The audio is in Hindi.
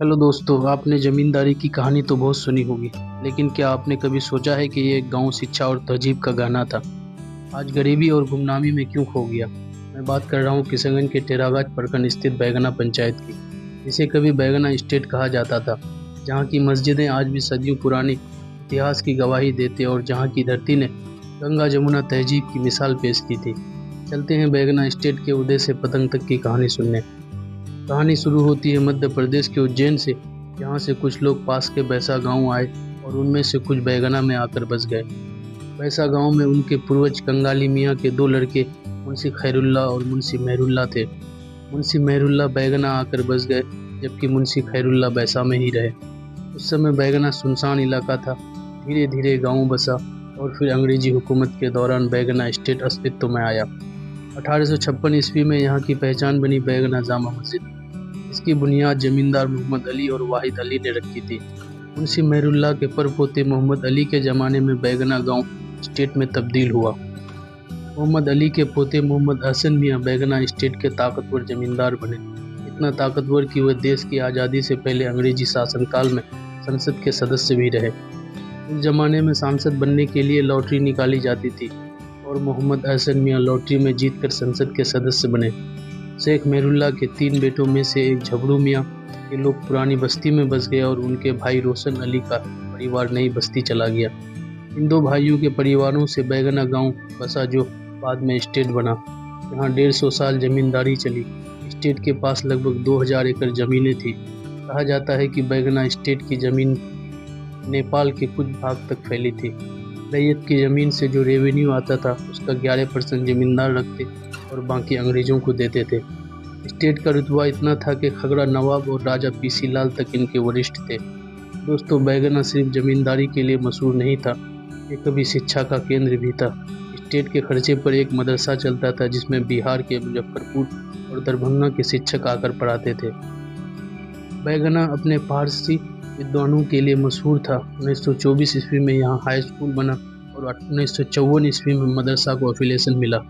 हेलो दोस्तों, आपने ज़मींदारी की कहानी तो बहुत सुनी होगी, लेकिन क्या आपने कभी सोचा है कि ये गांव शिक्षा और तहजीब का गाना था? आज गरीबी और गुमनामी में क्यों खो गया? मैं बात कर रहा हूँ किशनगंज के टेरागाछ प्रखंड स्थित बैगना पंचायत की, जिसे कभी बैगना स्टेट कहा जाता था। जहाँ की मस्जिदें आज भी सदियों पुरानी इतिहास की गवाही देते और जहाँ की धरती ने गंगा जमुना तहजीब की मिसाल पेश की थी। चलते हैं बैगना स्टेट के उदय से पतंग तक की कहानी सुनने। कहानी शुरू होती है मध्य प्रदेश के उज्जैन से, जहाँ से कुछ लोग पास के बैसा गांव आए और उनमें से कुछ बैगना में आकर बस गए। बैसा गांव में उनके पूर्वज कंगाली मियाँ के दो लड़के मुंशी खैरुल्ला और मुंशी मेहरुल्ला थे। मुंशी मेहरुल्ला बैगना आकर बस गए, जबकि मुंशी खैरुल्ला बैसा में ही रहे। उस समय बैगना सुनसान इलाका था। धीरे धीरे गांव बसा और फिर अंग्रेजी हुकूमत के दौरान बैगना स्टेट अस्तित्व में आया। 1856 ईस्वी में यहाँ की पहचान बनी बैगना जामा मस्जिद। इसकी बुनियाद जमींदार मोहम्मद अली और वाहिद अली ने रखी थी। मुंशी मेहरुल्लाह के परपोते मोहम्मद अली के ज़माने में बैगना गांव स्टेट में तब्दील हुआ। मोहम्मद अली के पोते मोहम्मद हसन मियाँ बैगना स्टेट के ताकतवर जमींदार बने। इतना ताकतवर कि वह देश की आज़ादी से पहले अंग्रेजी शासनकाल में संसद के सदस्य भी रहे। उस जमाने में सांसद बनने के लिए लॉटरी निकाली जाती थी और मोहम्मद हसन मियाँ लॉटरी में जीतकर संसद के सदस्य बने। शेख मेहरुल्लाह के 3 बेटों में से एक झबड़ू मियाँ के लोग पुरानी बस्ती में बस गए और उनके भाई रोशन अली का परिवार नई बस्ती चला गया। इन दो भाइयों के परिवारों से बैगना गांव बसा, जो बाद में स्टेट बना। यहाँ 150 साल जमींदारी चली। स्टेट के पास लगभग 2000 एकड़ ज़मीनें थी। कहा जाता है कि बैगना स्टेट की ज़मीन नेपाल के कुछ भाग तक फैली थी। रैयत की ज़मीन से जो रेवेन्यू आता था उसका 11% जमींदार रखते और बाकी अंग्रेजों को देते थे। स्टेट का रुतबा इतना था कि खगड़ा नवाब और राजा पीसी लाल तक इनके वरिष्ठ थे। दोस्तों, बैगना सिर्फ जमींदारी के लिए मशहूर नहीं था, ये कभी शिक्षा का केंद्र भी था। स्टेट के खर्चे पर एक मदरसा चलता था, जिसमें बिहार के मुजफ्फरपुर और दरभंगा के शिक्षक आकर पढ़ाते थे। बैगना अपने पारसी विद्वानों के लिए मशहूर था। 1924 ईस्वी में यहाँ हाई स्कूल बना और 1954 ईस्वी में मदरसा को एफिलिएशन मिला।